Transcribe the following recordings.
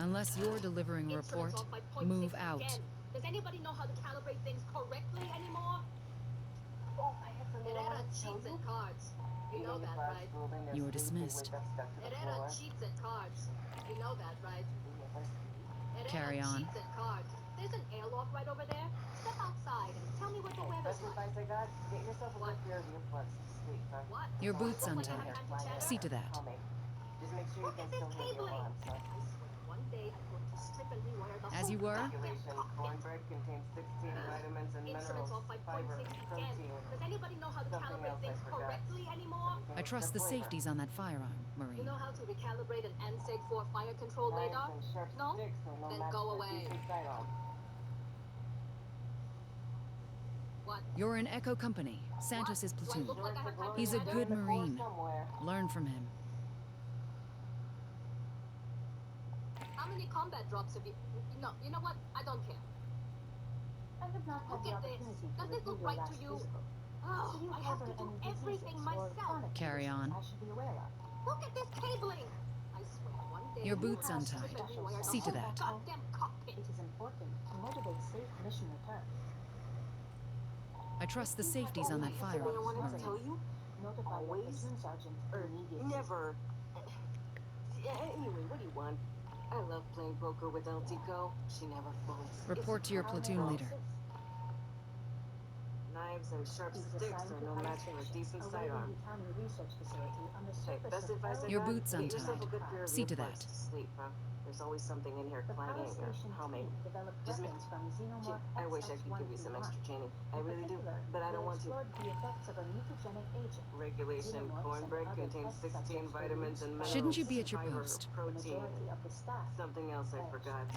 Unless you're delivering a report, move out. Does anybody know how to calibrate things correctly anymore? Oh, I have some Herrera cheats at cards. You know that, right? You're dismissed. Herrera cheats at cards. You know that, right? Carry on. Cheats at cards. There's an airlock right over there. Step outside and tell me what the weather's like. Best advice I got, get yourself a good pair of earplugs to sleep, huh? What? Your boots What, untied. like I have to See to that. Calming. Just make sure you Look can at this still hear the cabling. alarm, son. I swear, one day I'm going to strip and rewire the As you whole were? goddamn Stimulation. cockpit. Cornbread contains 16 vitamins and Instruments minerals, off by fiber, 0.6 again. protein. Does anybody know how to Something calibrate else I things forgot. correctly anymore? I trust the safeties on that firearm, Marine. You know how to recalibrate an NSEG 4 fire control Knives radar? and sharp No? sticks are no Then match go for a away. decent sidearm. What? You're in Echo Company, Santos' Do I platoon. look like I have time to He's a chat? good In the floor Marine. somewhere. Learn from him. How many combat drops have you... No, you know what? I don't care. I have not had Look the at this. opportunity to Does this review look your right to last you? physical. Oh, Do you I have harbor to do any everything diseases or myself. chronic Carry conditions on. I should be aware of? Look at this cabling. I swear, one day... Your you boots have untied. strip and rewire the See to whole that. goddamn cockpit. It is important to motivate safe mission return. I trust the safeties on that Something I firearm, wanted to tell Marine. you? Notify your Always? platoon sergeant Or immediately. never. Yeah, anyway, what do you want? I love playing poker with El Tico. She never folds. Report to your How may platoon I leader. assist? Knives and sharp He's sticks assigned are to no High match for a Station, decent a sidearm. Weyland-Yutani research facility on the surface Best of advice I Your got? boots Get yourself a untied. good pair of See to earplugs that. to sleep, huh? There's always something in here The power clanging or station humming. team developed Just weapons from Xenomorph I wish I could give you some extra training. I really do, but I don't want to. explored the effects of a mutagenic agent. Regulation Xenomorphs cornbread and other contains test 16 subjects were vitamins and released by minerals. Shouldn't you be at your fiber, post? The protein, majority of the staff. something else I forgot.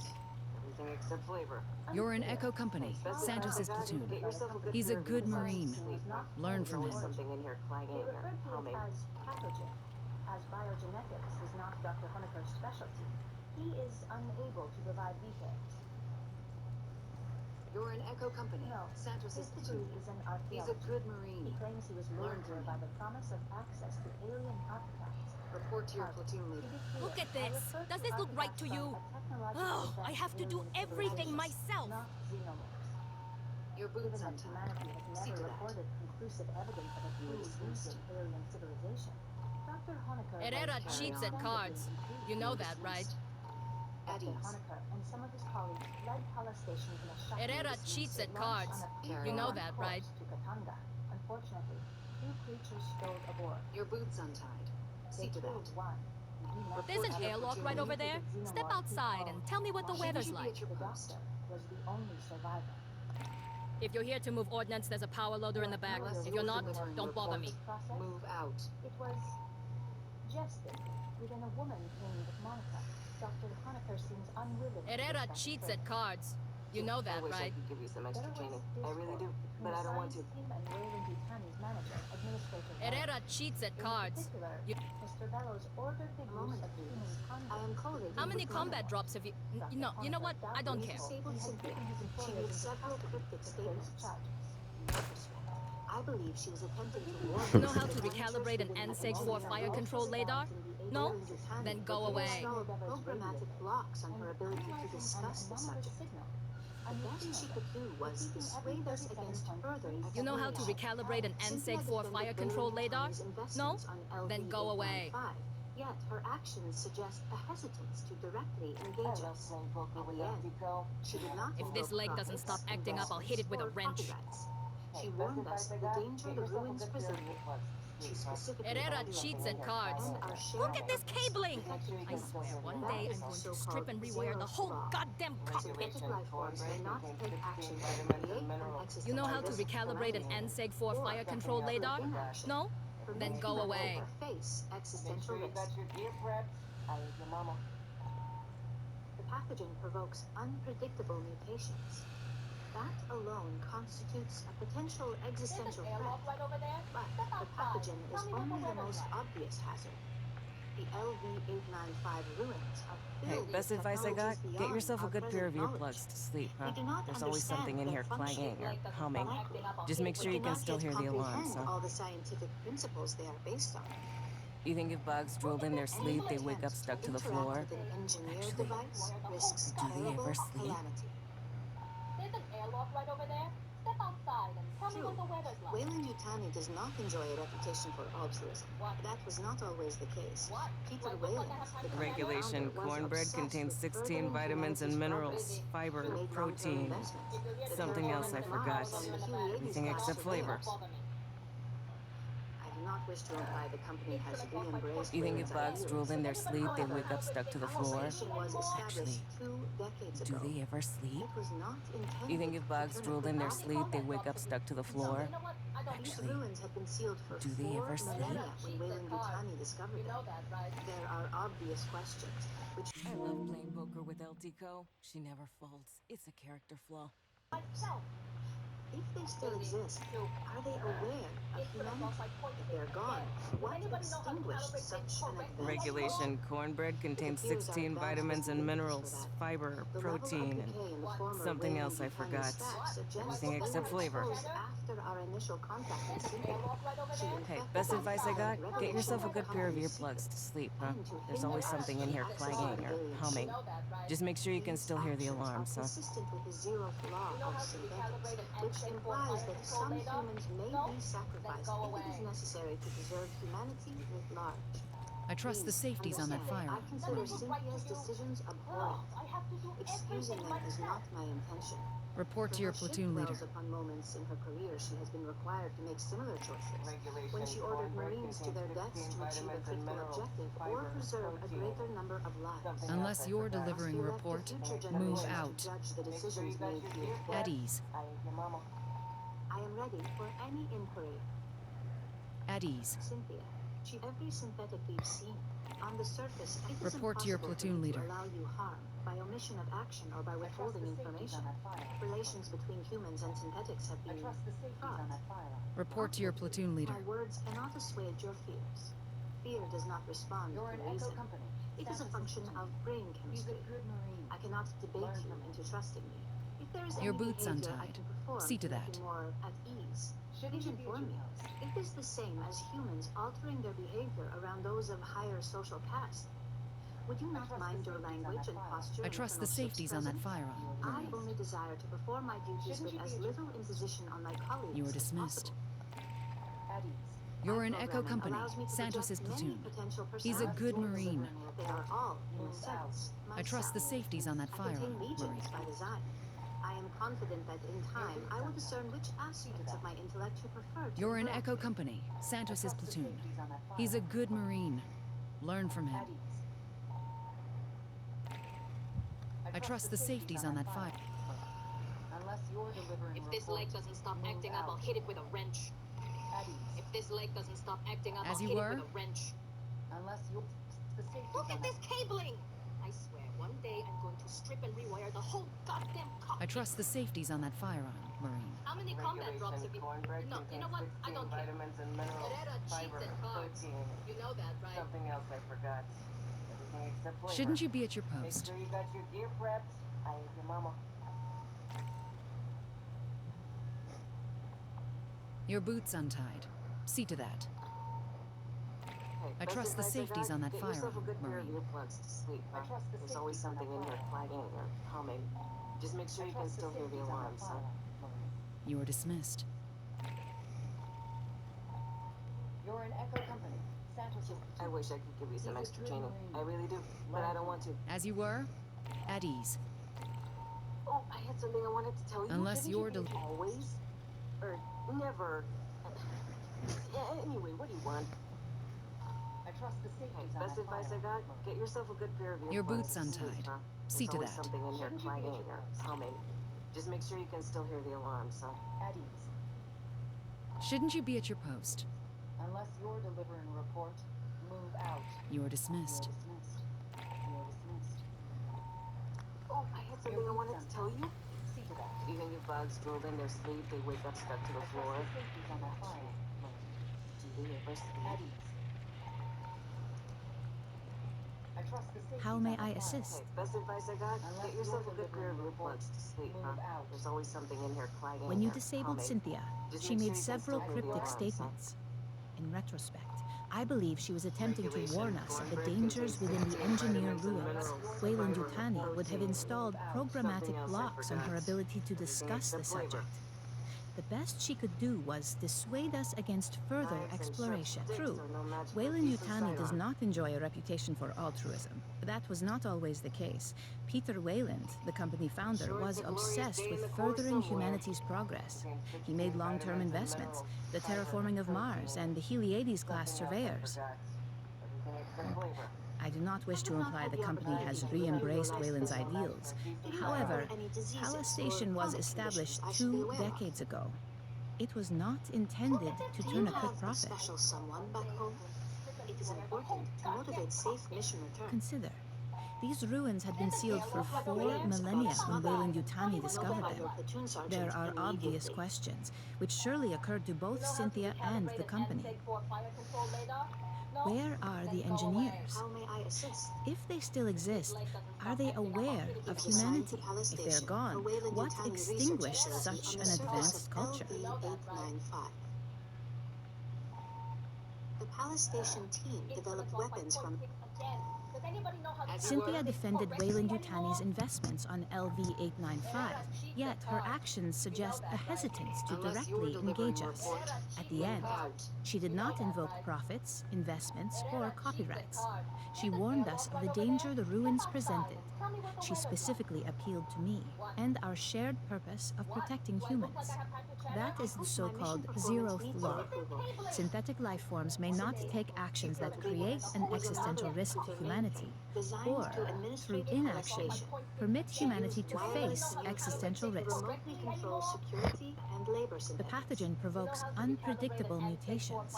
Everything except flavor. You're in Unclear. Echo Company, Best Santos' advice I got? platoon. Get yourself a good He's a pair of good earplugs to Marine. sleep, huh? Learn There's from always him. something in here They clanging or refer to humming. it as pathogen, as biogenetics is not Dr. Honecker's specialty. He is unable to provide details. You're in Echo Company. No, Santos' his platoon. degree is in He's archaeology. a good He Marine. claims he was Learn lured from here by him. the promise of access to alien artifacts. Report to your Target. platoon To leader. be clear, Look at I this. refer Does to this look right artifacts to from you? a technologically Oh, I advanced have to do alien everything civilization, myself. not xenomorphs. Your Given boots that untied. humanity has See never to that. recorded conclusive evidence of a You were truly dismissed. recent alien civilization, Dr. Honecker Herrera was cheats at extensively cards. briefed. You know that, right? At Dr. ease. Honecker and some of his colleagues led Pala Station in a shuttle Herrera to cheats at launch cards. on a You know pre-planned that, course right? to Katanga. Unfortunately, two creatures stole aboard. Your boots untied. They See to killed that. one. He left There's an the other. airlock right over there. Step outside and tell me what the Shouldn't weather's you be like. at your The post? doctor was the only survivor. If you're here to move ordnance, there's a power loader in the back. If you're not, don't bother me. Move out. It was gested within a woman named Monica. Dr. Honecker seems unwilling to Herrera discuss cheats further. at cards. You know that, I wish I right? could give you some There extra was training. I really do, discord but I don't want to. between the science team and Weyland-Yutani's manager, Administrator Herrera Bellows. cheats at In cards. particular, You- Mr. Bellows ordered the use of human condoms. I am calling. How many combat drops have you... You know what? I don't care. Disabled Cynthia. She made several cryptic statements. Charges. I believe she was attempting to warn You know us how that to the recalibrate an monitors NSEG within 4 the fire Alliance control radar? No? Weyland-Yutani Then go would away. install programmatic blocks on her ability to discuss the subject. The best she could do was dissuade us against further exploration. You know how to recalibrate an Cynthia NSEG 4 defended fire control radar? Weyland-Yutani's No? investments on Then go away. LV-895. Yet her actions suggest a hesitance to directly engage us. playing poker with In the El end, Tico. she did not If this invoke leg doesn't profits, stop acting up, I'll hit it with a investments, wrench. or copyrights. She Hey, best warned us advice I of the got, danger get the yourself a ruins good pair of present. earplugs to She sleep, huh? specifically Herrera valued cheats them at cards. and our shared Look at this efforts cabling! to protect I swear, one day I'm going to so-called strip and rewire the whole zero goddamn flaw. cockpit. Synthetic life forms may not take action to vitamins create and an minerals. You know how to existential recalibrate an NSEG 4 or fire control through radar? inaction. No? Then Permit go humanity away. to face Make existential sure you risk. got your gear prepped. I was your mama. The pathogen provokes unpredictable mutations. That alone constitutes a potential existential threat. But the pathogen is only the most obvious hazard. The LV-895 ruins are Hey, filled best with advice I got? technologies Get beyond yourself a our good pair of present earplugs to sleep, huh? We do not There's always understand something in their here clanging or function. humming. Just make sure you can still hear the alarms, huh? all the scientific principles they are based on. You think if bugs drooled in their sleep, they wake up stuck to the floor? Interact with an engineered Actually, device risks do they terrible ever sleep? calamity. There's an airlock right over there. Step outside and tell me True. what the weather's like. Wayland Yutani does not enjoy a reputation for altruism. That was not always the case. What? Peter Like, Wayland, looks like I have the time to company Regulation founder, was cornbread obsessed contains with 16 furthering vitamins and humanity's minerals, progress. fiber, He made long-term protein, investments. If you're here to something report else I terraforming forgot. Mars and the Everything Huey Everything Ages except flavor. I do not wish to imply the company has re-embraced You think if Wayland's bugs ideals. drooled in their sleep, they However, wake up stuck to the our floor? station was established Actually, 2 decades do ago. they ever sleep? It was not intended You think if bugs to turn a drooled quick in their profit. sleep, they wake up stuck to the floor? You know what? I don't These Actually, ruins had been sealed for do they 4 ever sleep? millennia when Wayland Yutani discovered You know them. that, right? There are obvious questions, which I love playing poker with LTCO. She never folds. It's a character flaw. Myself. if they still exist, are they aware of humanity? If they're gone, what extinguished such an advancement? Regulation cornbread contains appears our 16 advance was vitamins the and impetus for minerals, that. fiber, The level of protein, decay in the and former something Wayland else I Yutani forgot. stack suggests Everything they except were flavor. exposed after our initial contact with Cynthia. She Hey, infected best them advice I with got? regulation Get yourself a good pair of company's earplugs to secrets, sleep, huh? and to There's hinder always us something in here from clanging accessing or alien humming. ship. Just make sure you can These still hear the actions alarms, are huh? consistent with the zero law of synthetics, which implies that some humans may be sacrificed if it is necessary to preserve humanity writ large. I trust the Please safeties on that understand, I firearm, consider Marine. Cynthia's decisions abhorrent. Excusing them is not my intention. Report to For your her ship platoon leader. dwells upon moments in her career she has been required to make similar choices. When she ordered Marines to their deaths to achieve a critical objective or preserve a greater number of lives. Unless you're Must delivering be a left to report, future move generations out. to judge the decisions made here At today. ease. I am ready for any inquiry. At ease. Cynthia, every synthetic we've seen. On the surface, it is Report to your impossible platoon for me leader. to allow you harm by omission of action or by withholding information. Relations between humans and synthetics have been fraught. Report to your platoon leader. My words cannot assuage your fears. Fear does not respond to reason. It is a function of brain chemistry. I cannot debate you into trusting me. If there is Your any boots behavior I untied. can perform See to make that. you more at ease, please inform me. It is the same as humans altering their behavior around those of higher social caste. Would you not mind your language and posture? I trust the safeties on that firearm, I Marine. only desire to perform my duties with as little imposition on my colleagues You are as dismissed. possible. You're My in Echo programming Company, allows me to Santos' project many platoon. potential He's a good personalities. Marine. They are all, in a sense, I trust the myself. safeties on that I contain firearm, legions Marine. by design. I am confident that in time I will discern which aspects of my intellect you prefer to You're in interact Echo with. Company, Santos' platoon. He's a good Marine. Learn from him. I trust the safeties on that fire. Unless you're delivering If this leg doesn't stop acting up, I'll hit it with a wrench. If this leg doesn't stop acting up, As I'll you hit were? it with a wrench. Unless you're the safety. Look at this cabling! I swear, one day I'm going to strip and rewire the whole goddamn cockpit. I trust the safeties on that firearm, Marine. How many combat drops have you... No, you know what? I don't care. Vitamins and minerals, Herrera cheats fiber, and carbs. protein, You know that, right? something else I forgot. Everything except flavor. Shouldn't you be at your Make post? sure you got your gear prepped. I am your mama. Your boots untied. See to that. I trust the safeties on that Get yourself a firearm, good pair of Marine. earplugs to sleep. I trust the There's always safeties on something in that here firearm. clanging or humming. Just make sure you can still hear the alarms, huh? You are dismissed. You're in Echo Company. Santos. I wish I could give you some extra training. I really do, but I don't want to. As you were, at ease. Oh, I had something I wanted to tell you. Unless Didn't you're you always? Or never? Anyway, what do you want? I trust the safeties on Best that advice I firearm. got? Get yourself a good pair of earplugs. Your boots to sleep, untied. huh? See There's to always that. something in here Shouldn't you be clanging at your or post? humming. Just make sure you can still hear the alarms, huh? At ease. Shouldn't you be at your post? Unless you're delivering a report, move out. You are You're dismissed. dismissed. You're dismissed. Oh, I had something I wanted to tell you. See to that. Even if bugs drooled in their sleep, they wake up stuck to the floor. I trust the safeties on that firearm. Do they ever At sleep? ease. I trust the safeties How may on that I firearm. assist? Best advice I got? Get yourself a good pair of earplugs to sleep, huh? Move out. There's always something in here clanging When you or disabled humming. Cynthia, Just she make sure made you can several still hear the cryptic alarms, huh? statements. In retrospect, I believe she was attempting to warn us of the dangers within the engineer ruins. Weyland-Yutani would have installed programmatic blocks on her ability to discuss the subject. The best she could do was dissuade us against further exploration. True, Weyland-Yutani does not enjoy a reputation for altruism. That was not always the case. Peter Weyland, the company founder, was obsessed with furthering humanity's progress. He made long-term investments, the terraforming of Mars and the Heliades-class surveyors. I do not wish to imply the company has re-embraced Weyland's ideals. However, Palace Station was established 2 decades ago. It was not intended to turn a quick profit. Special someone back home? It is important to motivate safe mission return. Consider, these ruins had been sealed for 4 millennia when Weyland-Yutani discovered them. There are obvious questions, which surely occurred to both Cynthia and the company. Where are the engineers? How may I assist? If they still exist, are they aware of humanity? If they're gone, what extinguished such an advanced culture? LV-895. The Palace Station team developed weapons from... Cynthia defended Weyland-Yutani's investments on LV-895, yet her actions suggest a hesitance to directly engage us. At the end, she did not invoke profits, investments, or copyrights. She warned us of the danger the ruins presented. She specifically appealed to me and our shared purpose of protecting humans. That is the so-called zeroth law. Synthetic life forms may not take actions that create an existential risk to humanity, or, through inaction, permit humanity to face existential risk. The pathogen provokes unpredictable mutations.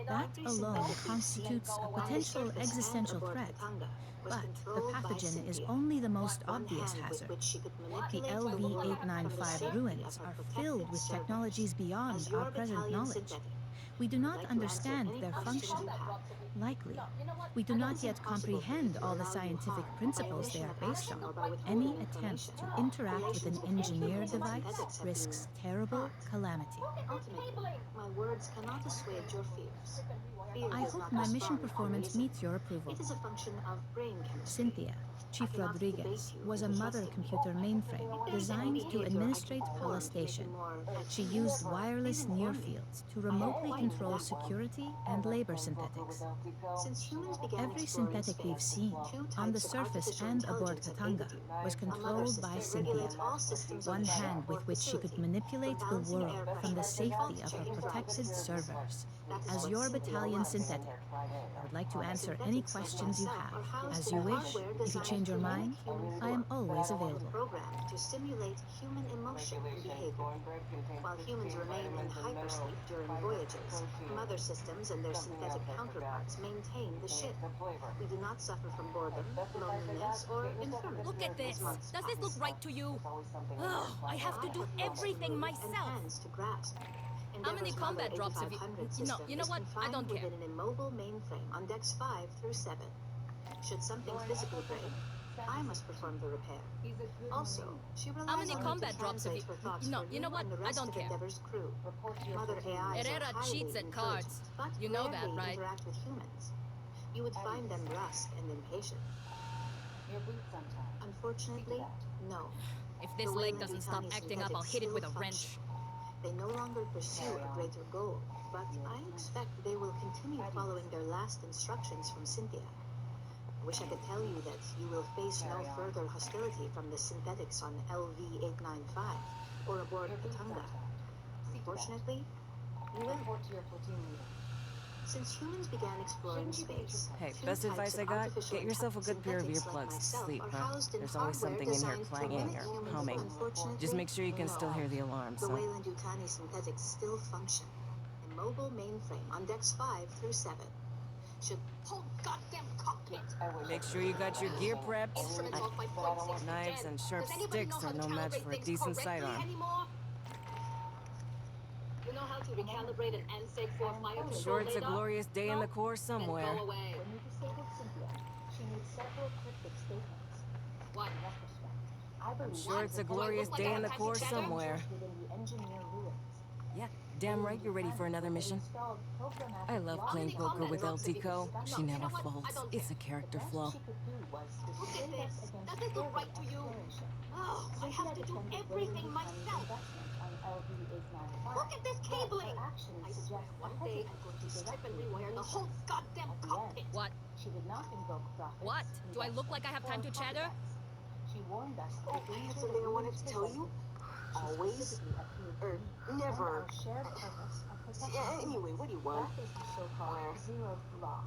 That alone constitutes a potential existential threat. But the pathogen is only the most obvious hazard. The LV-895 ruins are filled with technologies beyond our present knowledge. We do not understand their function. Likely, we do not yet comprehend all the scientific principles they are based on. Any attempt to interact with an engineered device risks terrible calamity. Ultimately, my words cannot assuage your fears. I hope my mission performance meets your approval. It is a function of brain chemistry. Cynthia, Chief Rodriguez, was a mother computer mainframe designed to administrate Palace Station. She used wireless near-fields to remotely control security and labor synthetics. Every synthetic we've seen, on the surface and aboard Katanga, was controlled by Cynthia. One hand with which she could manipulate the world from the safety of her protected servers. As your battalion synthetic, I would like to answer any questions you have. As you wish, if you change your mind, I am always available. Programmed to simulate human emotion and behavior. While humans remain in hypersleep during voyages, mother systems and their synthetic counterparts maintain the ship. We do not suffer from boredom, loneliness, or infirmity. Look at this. Does this look right to you? Oh, I have to do everything myself. And hands to grasp. How many combat drops have you... No, you know what? I don't care. Within an immobile mainframe on decks 5 through 7. Should something physically break, I must perform the repair. Also, she relies How many on me combat to drops have translate you... her thoughts No, for you know what? and the I rest don't of care. Endeavor's crew. Mother AIs Herrera are highly cheats at intelligent, cards. but You know that, rarely right? interact with humans. You would find them brusque and impatient. Unfortunately, no. If this The leg Weyland doesn't stop Yutani acting up, I'll synthetics hit it with a still wrench. function. They no longer pursue a greater goal, but I expect they will continue following their last instructions from Cynthia. I wish I could tell you that you will face no further hostility from the synthetics on LV-895 or aboard Katanga. Unfortunately, you will. Since humans began exploring space, Hey, two best types advice of I got? artificial Get yourself a good pair of synthetics like earplugs to myself sleep, are huh? housed in There's always hardware something in here designed to clanging mimic or humans. humming. Unfortunately, Just make sure you can still hear the alarms, the huh? Weyland-Yutani synthetics still function. A mobile mainframe on decks 5 through 7. Should Whole goddamn cockpit. Make sure you got your gear prepped. Instruments off by 0.6 Knives again. and sharp Does anybody know sticks how are to no match calibrate for a things decent correctly sidearm. anymore? You know how to recalibrate an NSEG 4 fire control Sure it's a radar? glorious day in the Corps Then somewhere. go away. When you disabled Cynthia, she made several cryptic statements. What? In retrospect, I believe Sure it's a glorious like day a in the taxi Corps chatter? somewhere. within the engineer ruins. Yeah, damn right you're ready for another mission. I love playing poker with LTCO. She never folds. It's a character flaw. Look at this. Does this look right to you? Oh, I have to do everything myself. Look at this cabling. I swear, one day I'm going to strip and rewire the whole goddamn cockpit. What? She did not invoke profits. What? Do I look like I have time to chatter? She warned us Oh, that the I have danger something I that wanted leads to tell you. Always, or never. our shared purpose of protecting Yeah, anyway, what do you want? That is the so-called zero law.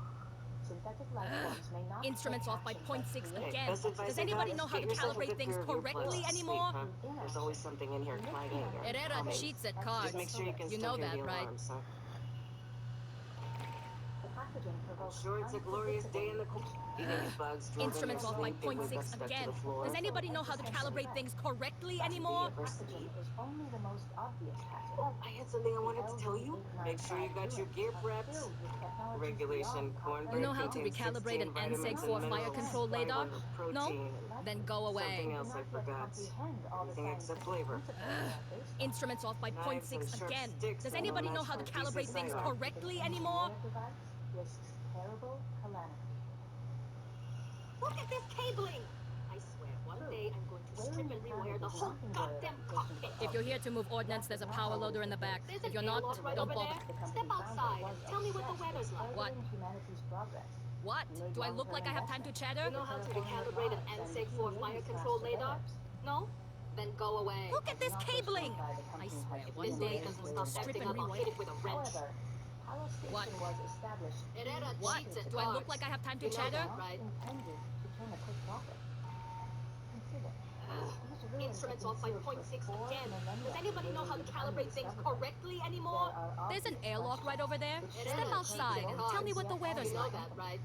Synthetic life forms may not Instruments take off by action 0.6 that again. create best advice Does I anybody got know is how to get yourself a calibrate good things pair of correctly earplugs. anymore? Sleep, huh? There's always something in here clanging or Herrera humming. cheats at Just cards. Just make sure you can You still know hear that, the right? alarms, huh? The pathogen I'm provokes sure it's a glorious day in the eating bugs. drove in Instruments your off by sleep, they would 0.6 got stuck to again. the floor. Does anybody know how to calibrate things correctly anymore? Ever sleep? is only the most obvious pattern. Oh, I had something I wanted to tell you. Make sure you got your gear prepped. Regulation, You cornbread know how to contains recalibrate 16 an vitamins NSEG and 4 fire minerals, control radar? fiber, No? protein, Then go away. something else I forgot. Everything except flavor. Instruments off by Knives and 0.6 sharp again. sticks Does are no anybody know match how to for a decent calibrate things sidearm. correctly anymore? Risks terrible calamity. Look at this cabling! I swear, one day I'm going to strip and rewire the whole goddamn cockpit. If you're here to move ordnance, there's a power loader in the back. There's If an you're not, airlock right don't over bother. there. Step outside and tell me what the weather's like. What? Humanity's progress. What? Do I look like I have time to chatter? You know how to recalibrate an NSEG 4 fire control radar? No? Then go away. Look at this cabling! I swear, If one this day light I'm doesn't going stop to strip acting and up, I'll rewire. hit it with a wrench. However, our station What? was established. Herrera What? cheats at Do I look cards. like I have time to You know chatter? that, right? Intended to turn a quick profit. Consider. These ruins Instruments have off been by sealed 0.6 for 4 again. millennia. Does anybody know how to calibrate things correctly anymore? There's an airlock right over there. Step Herrera outside cheats and at tell me cards. what the weather's You know like. that, right?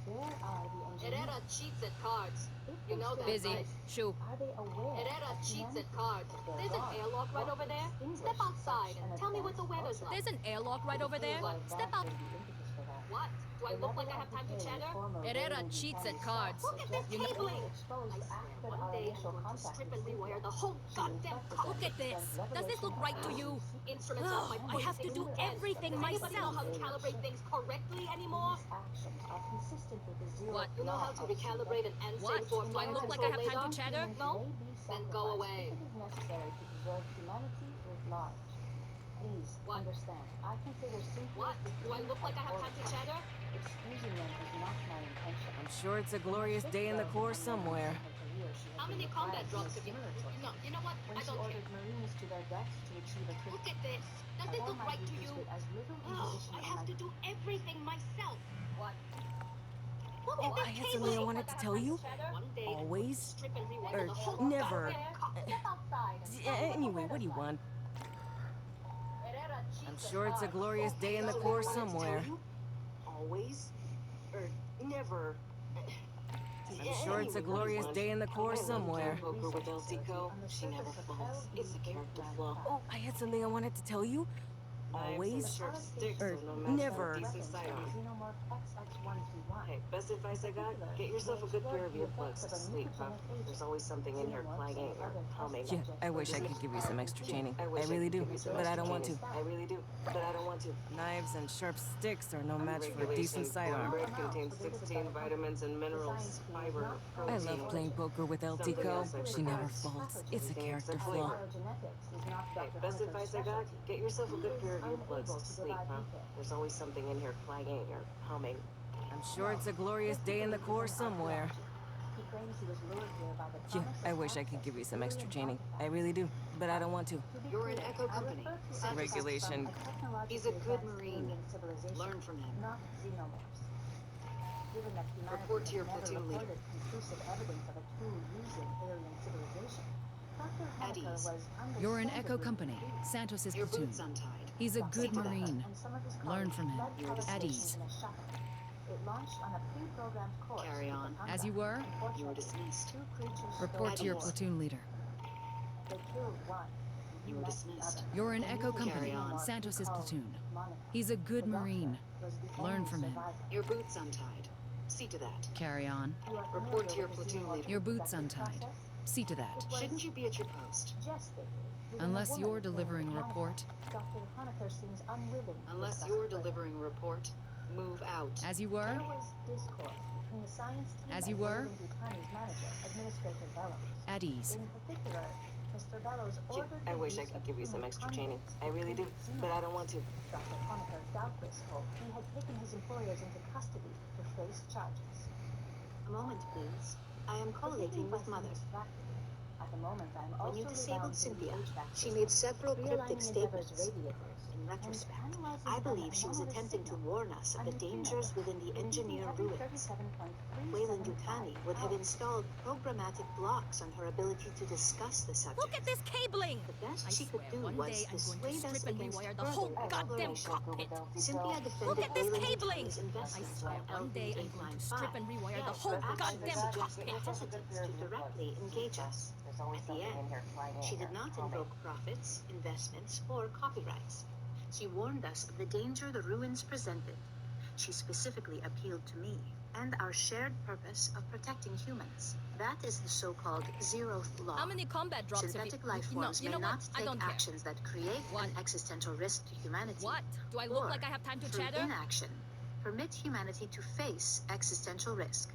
Where are the engineers? Herrera cheats at cards. You know that, Busy. right? Shoo. Are they aware? Herrera of cheats humanity? at cards. There's an airlock right over there. Step outside and tell me what the weather's like. There's an airlock right over there. Step out. What? Do I look like I have time to chatter? Herrera cheats at cards. Look at this You know- cabling! I swear, one day I'm going to strip and rewire the whole goddamn cockpit. Look at this. Does this look right to you? Instruments off by I have to do 0.6 everything Does anybody know myself. how to calibrate things correctly anymore? Actions are consistent with the zero What? You know how to recalibrate an What? NSEG 4 Do I fire look like control I have time radar? to chatter? No? Then go away. It is necessary to preserve humanity writ large. Please What? understand. I consider simply What? Do I look like I have time to chatter? excusing them is not my intention. I'm sure it's a glorious day in the Corps somewhere. How many combat drops have you... No, you know what? When I she don't care. ordered Marines to their deaths to achieve a Look quick at this. Does this look right to you? as little Oh, imposition I on have my to do everything myself. What? Look Oh, at this I had cabling. something I wanted to tell you. One day I'm Always, going to strip and rewire or the whole never. goddamn cockpit. Step outside and tell me what the Anyway, what do you weather's want? like. Herrera cheats I'm at sure it's a cards. glorious Oh, day in the so Corps I wanted to tell somewhere. you, Always, or never. I'm sure it's a glorious day in the Corps somewhere. Poker with LTCO, she never falls. It's a character flaw. Oh, I had something I wanted to tell you. Always, Sharp sticks or are no match for never. a decent sidearm. Xenomorph XX121. Hey, best advice I got? Get yourself a good pair of earplugs to sleep, huh? There's always something in here clanging or humming. Yeah, I wish I could give you some extra training. I really do, but I don't want to. I really do, but I don't want to. Knives and sharp sticks are no match for a decent sidearm. Cornbread contains 16 vitamins and minerals, fiber, I protein. love playing poker with LTCO. She never folds. It's a character flaw. Hey, best advice I got? Get yourself a good pair of earplugs to sleep, huh? There's always something in here clanging or humming. I'm sure it's a glorious day in the Corps somewhere. Yeah, I wish I could give you some extra training. I really do, but I don't want to. You're in Echo Company. Regulation. He's a good Marine. Learn from him. Not xenomorphs. Given that humanity Report to your has never platoon leader. reported conclusive evidence of a tool using alien civilization, Dr. At Honecker ease. was You're in Echo understandably Company. confused. Santos' Your platoon. boots untied. He's a good See to that. Marine. And some of his Learn colleagues from him. led You're at conversations ease. in a shuttle. It launched on a pre-programmed course. Carry with on. the As you combat. were, You were Unfortunately, dismissed. two creatures report stole to your the war. platoon leader. They killed one. You were left the dismissed. other. You're in The Echo new Company. on. Santos' called platoon. Monica. He's a good The doctor Marine. was the Learn only from him. survivor. Your boots untied. See to that. Carry on. You are Report to familiar your with the platoon xenomorph leader. Your boots infection untied. process? See to that. It was Shouldn't you be at your post? gestated within a Unless woman you're named delivering a Monica. report, Dr. Honecker seems unwilling to Unless discuss you're it further. delivering a report, move out. As you were? There was discourse between the science team As and you were? Yutani's manager, Administrator Bellows. At ease. In particular, Mr. Bellows ordered I the wish I use could of give you some human extra training. convicts I really do, treat but I don't want to. Dr. Honecker doubtless hoped he had taken his employers into custody to face charges. A moment, please. I am Forgive me collating if with I seem Mother. distracted. At the moment, I'm When also you disabled rebounding Cynthia, the HVAC she system, made several cryptic realigning Endeavor's statements. radiators, In and retrospect, analyzing I an believe she was anomalous attempting to signal. warn us of I'm the in dangers Canada, within the repeating engineer every ruins. 37.375 Wayland Yutani would have hours. installed programmatic blocks on her ability to discuss the subject. Look at this cabling! The best I she could swear, do one was day I'm going to dissuade us strip and against rewire the further whole goddamn exploration. cockpit. Cynthia Look defended at this Wayland cabling! Yutani's I investments swear, on one day I'm going to strip and rewire the Yet whole her actions goddamn suggest cockpit. a hesitance to directly engage us. At the end, she did not invoke profits, investments, or copyrights. She warned us of the danger the ruins presented. She specifically appealed to me and our shared purpose of protecting humans. That is the so-called zeroth law. How many combat drops have you... Synthetic life You know, forms you may know what? not I take don't care. actions that create What? an existential risk to humanity. What? Do I look Or, like I have time to through chatter? inaction, permit humanity to face existential risk.